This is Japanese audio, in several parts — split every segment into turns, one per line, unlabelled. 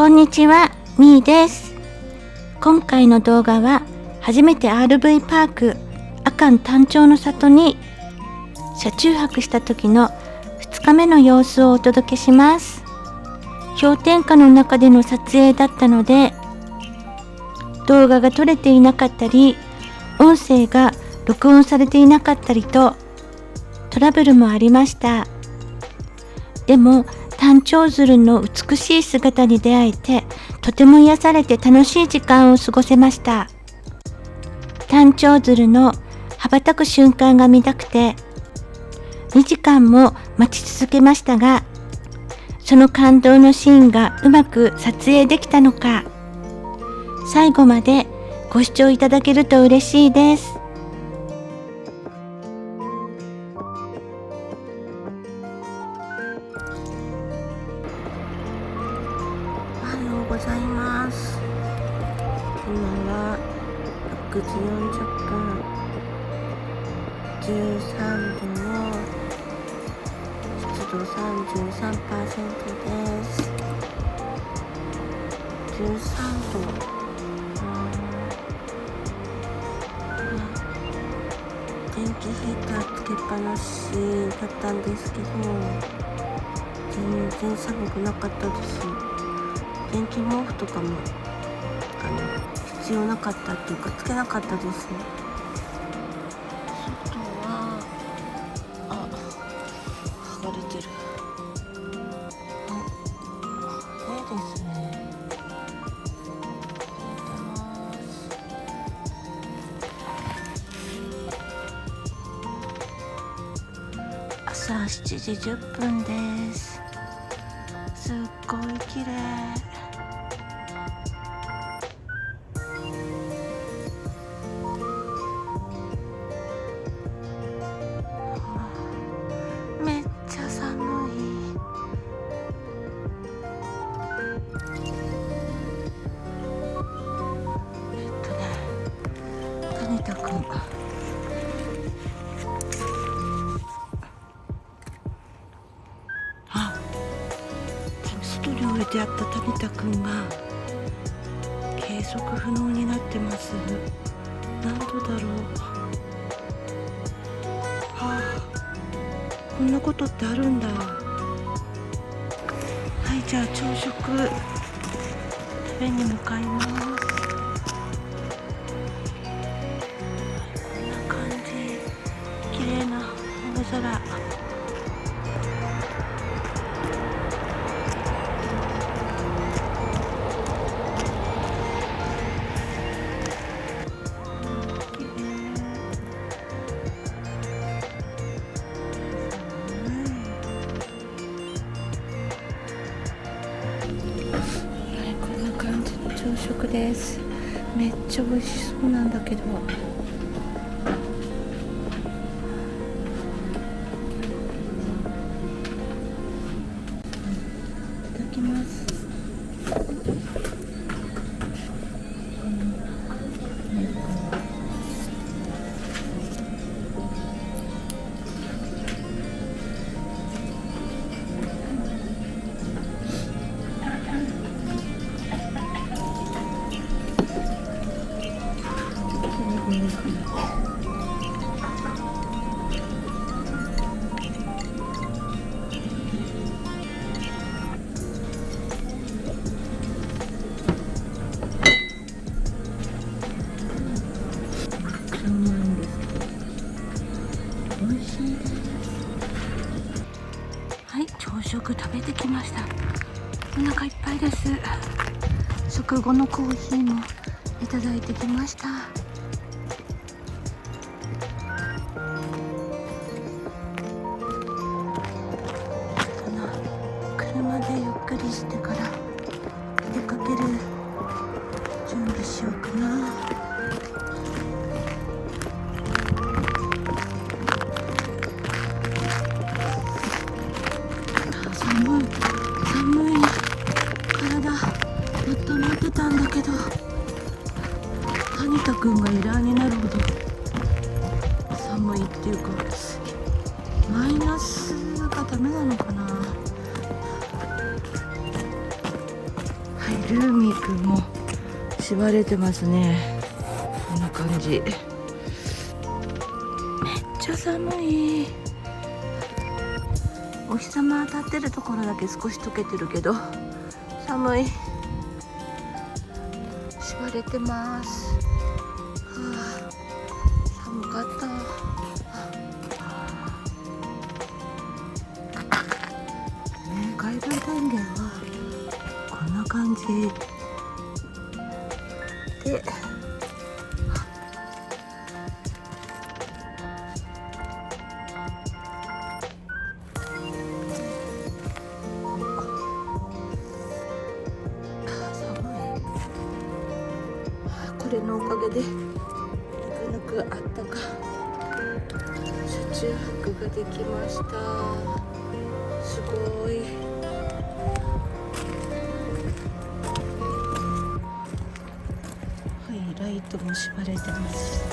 こんにちは、みーです。今回の動画は初めて RV パーク阿寒タンチョウの里に車中泊した時の2日目の様子をお届けします。氷点下の中での撮影だったので動画が撮れていなかったり音声が録音されていなかったりとトラブルもありました。でもタンチョウヅルの美しい姿に出会えてとても癒されて楽しい時間を過ごせました。タンチョウヅルの羽ばたく瞬間が見たくて2時間も待ち続けましたが、その感動のシーンがうまく撮影できたのか、最後までご視聴いただけると嬉しいです。
おはようございます。今は6時40分、13度の湿度 33% です。13度、電気ヒーターつけっぱなしだったんですけど全然寒くなかったです。電気毛布とかも必要なかったっていうかつけなかったです。外は剥がれてる。ですね。朝7時10分です。すっごい綺麗。めっちゃ寒い。タニタくん外に置いてあったタニタくんが計測不能になってます。何度だろう。こんなことってあるんだ。はい、じゃあ朝食食べに向かいます。こんな感じ。綺麗な青空。朝食です。めっちゃ美味しそうなんだけど。いただきます。はい、朝食食べてきました。お腹いっぱいです。食後のコーヒーもいただいてきました。車でゆっくりしてから出かける準備しようかな。寒い体温まってたんだけどタニタくんがエラーになるほど寒いっていうかマイナスがダメなのかな。はい、ルーミーくんも縛れてますね。こんな感じ。めっちゃ寒い。お日様当たってるところだけ少し溶けてるけど寒い。縛れてます。寒かった。海岸電源はこんな感じで、これのおかげでぬくぬくあったか車中泊ができました。すごい。ライトも縛れてます。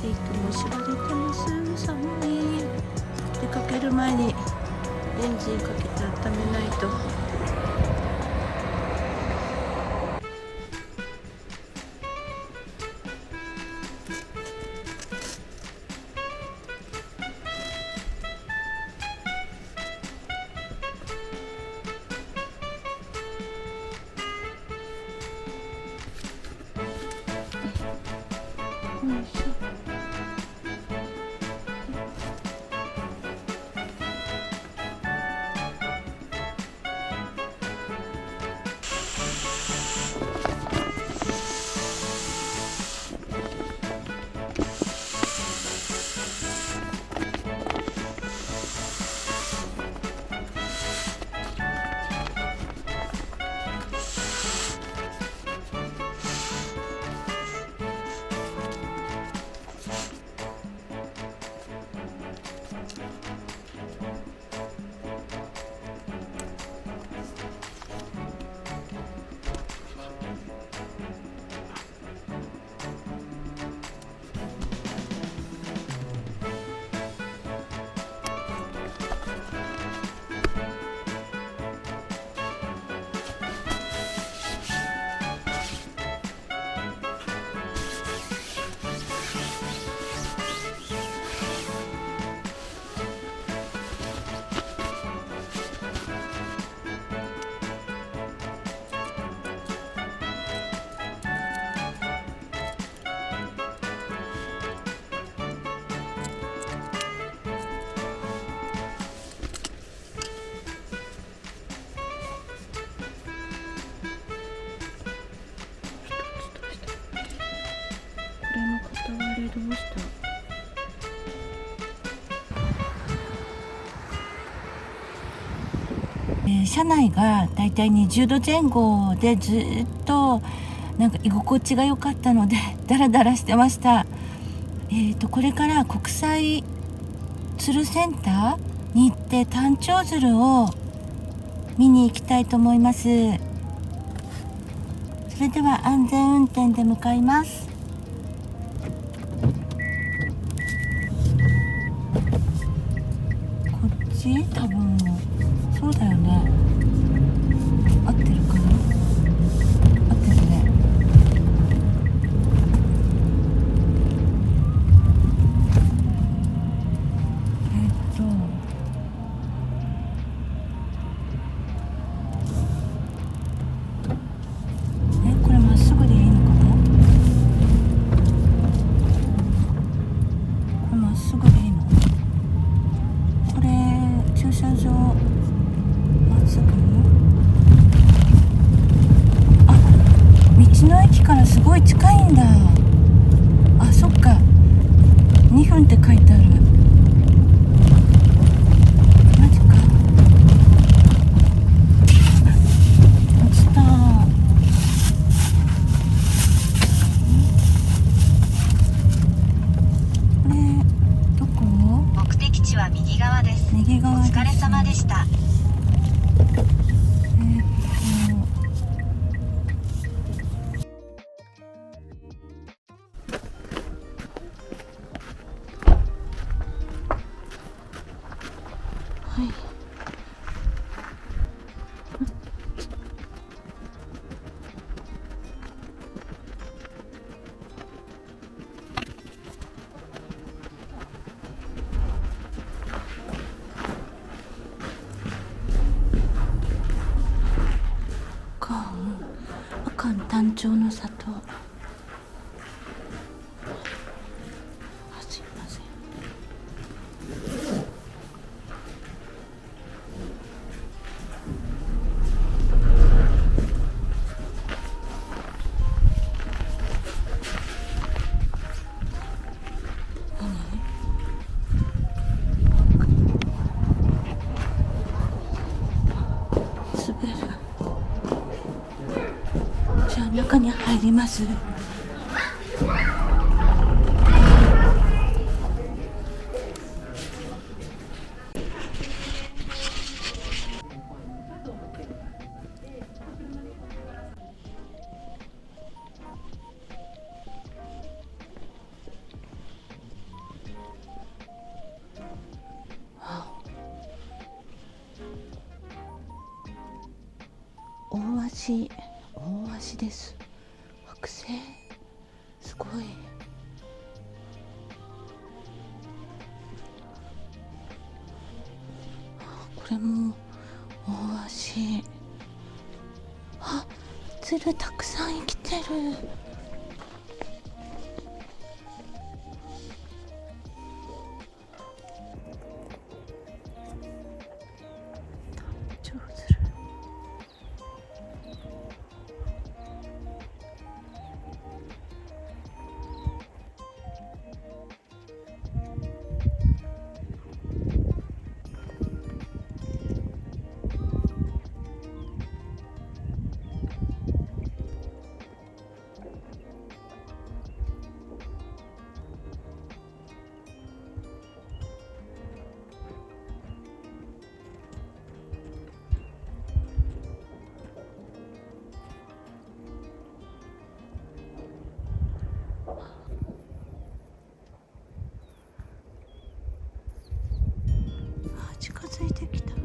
ライトも縛れてます。寒い。出かける前にエンジンかけて温めないと。よいしょ。どうした？車内がだいたい20度前後でずっとなんか居心地が良かったのでダラダラしてました。これから国際鶴センターに行ってタンチョウズルを見に行きたいと思います。それでは安全運転で向かいます。こっち多分そうだよね。合ってるかな？合ってるね。これまっすぐでいいのかな？これまっすぐでいいの？これ駐車場まっすぐ？あ、道の駅からすごい近いんだ。あ、そっか。2分って書いてある。マジか。落ちた。これどこ？
目的地は右側です。
右側です。
お疲れ様でした。
はい。長の里。すいません。滑る。じゃあ中に入ります。大足です。剥製すごい。これも大足。あ、鶴たくさん生きてる。近づいてきた。止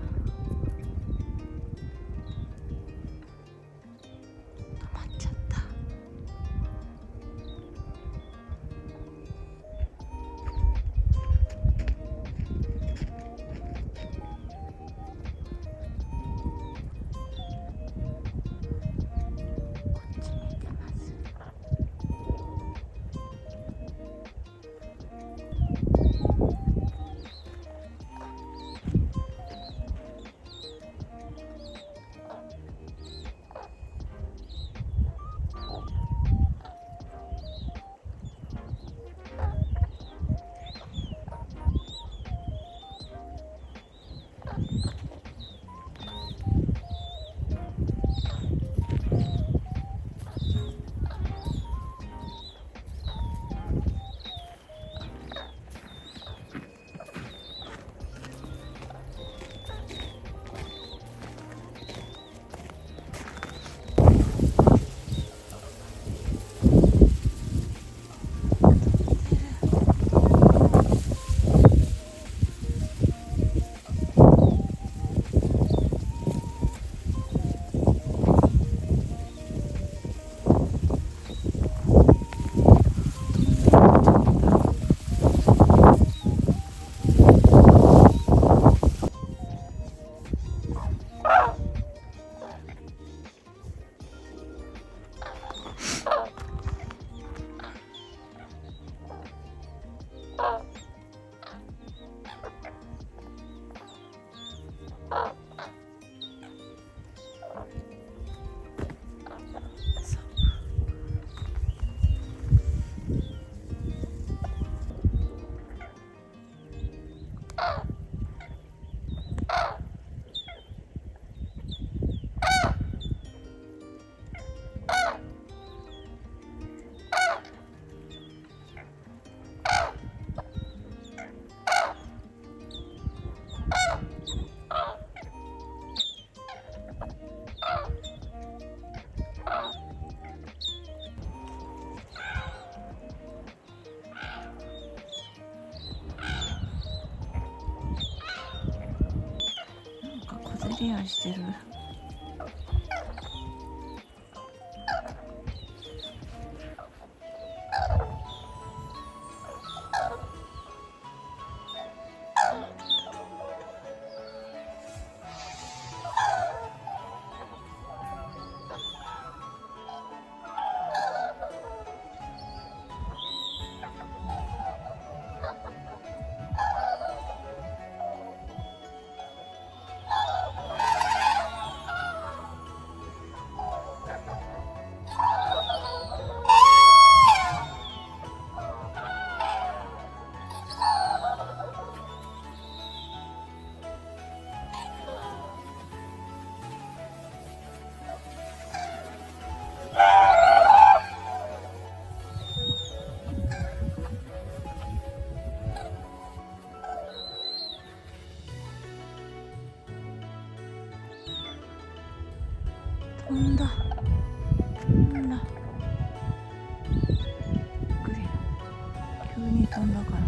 まっちゃった。こっち見てます。クリアしてる。んだ。びっくり。急に飛んだから。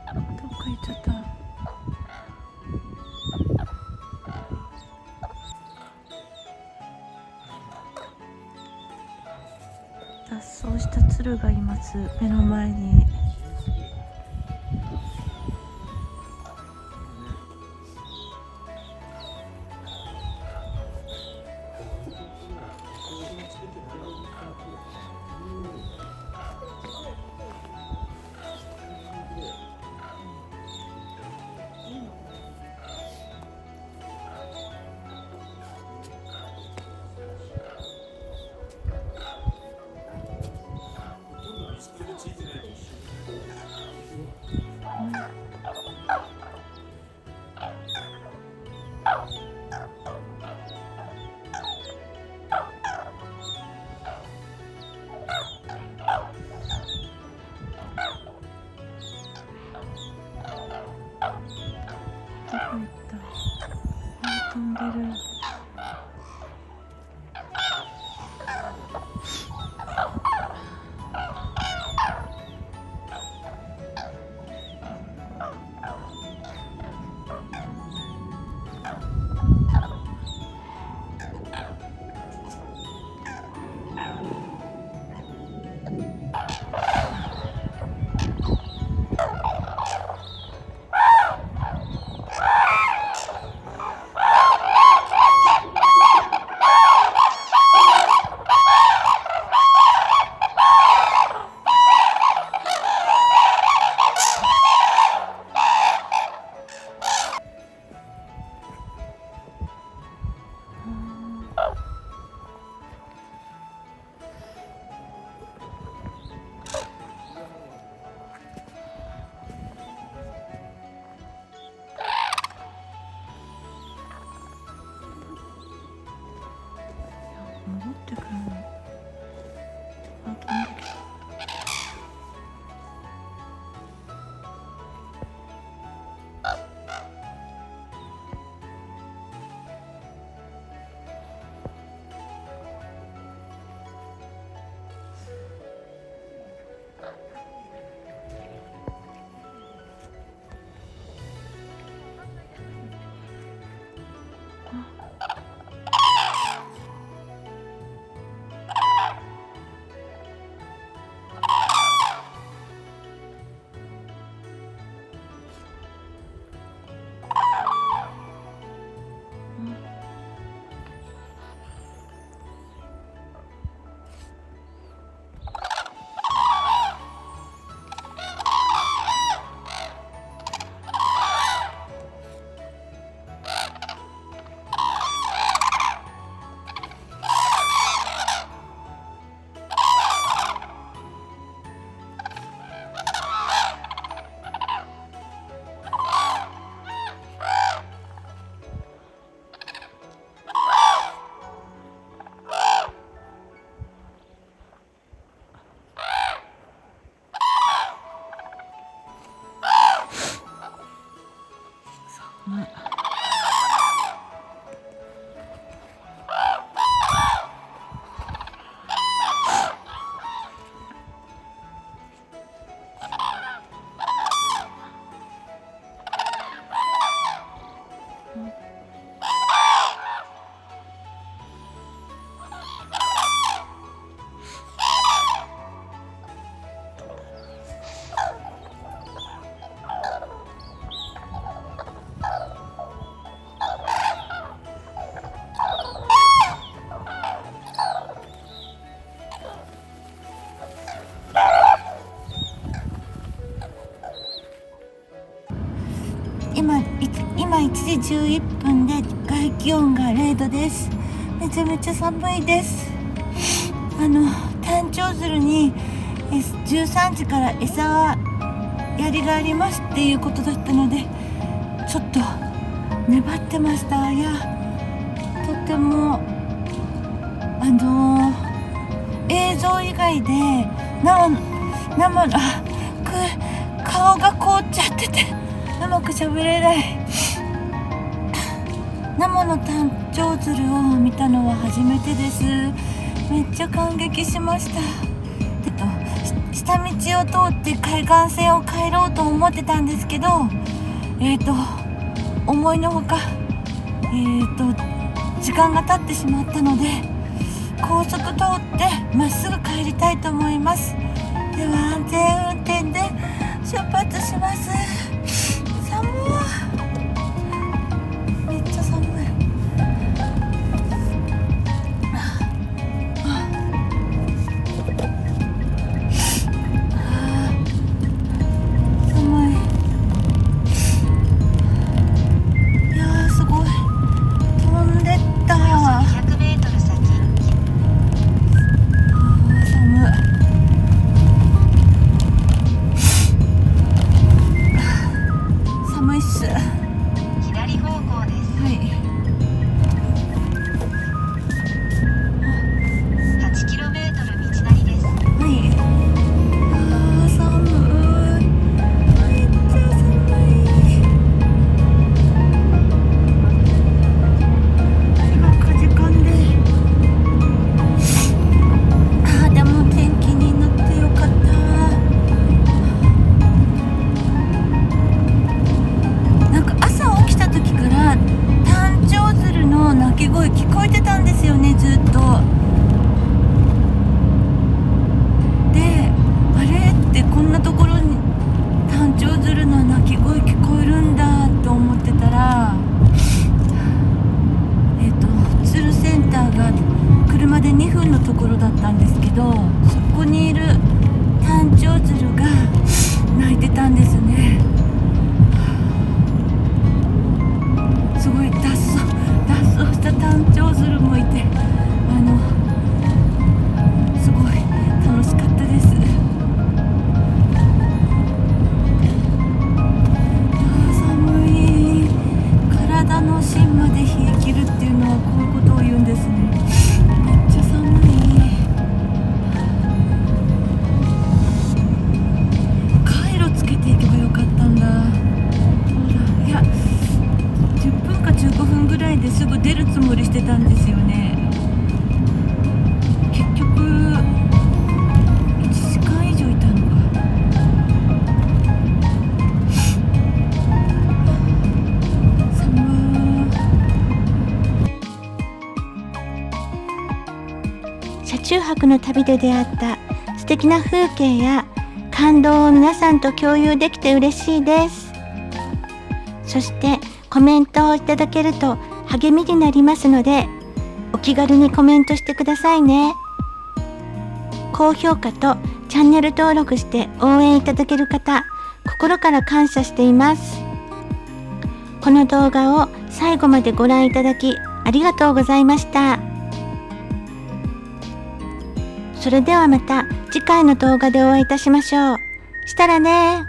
どっか行っちゃった。脱走した鶴がいます、目の前に。どこ行った？飛んでる。11分で外気温が0度です。めちゃめちゃ寒いです。タンチョウズルに13時から餌はやりがありますっていうことだったので、ちょっと粘ってました。いや、とても映像以外で顔が凍っちゃっててうまく喋れない。生のタンチョウズルを見たのは初めてです。めっちゃ感激しました。下道を通って海岸線を帰ろうと思ってたんですけど、思いのほか時間が経ってしまったので、高速通ってまっすぐ帰りたいと思います。では安全運転で出発します。寒い、めっちゃ寒い。寒い。いやー、すごい飛んでった。
200メートル先、
寒いっす。
左方向です。
はい。
8キロメートル道なりです。
はい。寒い。めっちゃ寒い。手がかじかんで。でも天気になってよかった。なんか朝起きた時からタンチョウズルの鳴き声聞こえてたんですよね、ずっと。で、あれってこんなところにタンチョウズルの鳴き声聞こえるんだと思ってたら、ツルセンターが車で2分のところだったんですけど、そこにいるタンチョウズルが鳴いてたんですね。すごい脱走したタンチョウズルもいて、すごい楽しかったです。寒い。体の芯まで冷え切るっていうのはこういうことを言うんですね。めっちゃ寒い。カイロつけていけばよかったんだ。そうだ。いや、10分か15分ぐらいですぐ出るつもりしてたんですよね。結局1時間以上いたのか。
車中泊の旅で出会った素敵な風景や感動を皆さんと共有できて嬉しいです。そしてコメントをいただけると励みになりますので、お気軽にコメントしてくださいね。高評価とチャンネル登録して応援いただける方、心から感謝しています。この動画を最後までご覧いただきありがとうございました。それではまた次回の動画でお会いいたしましょう。したらね。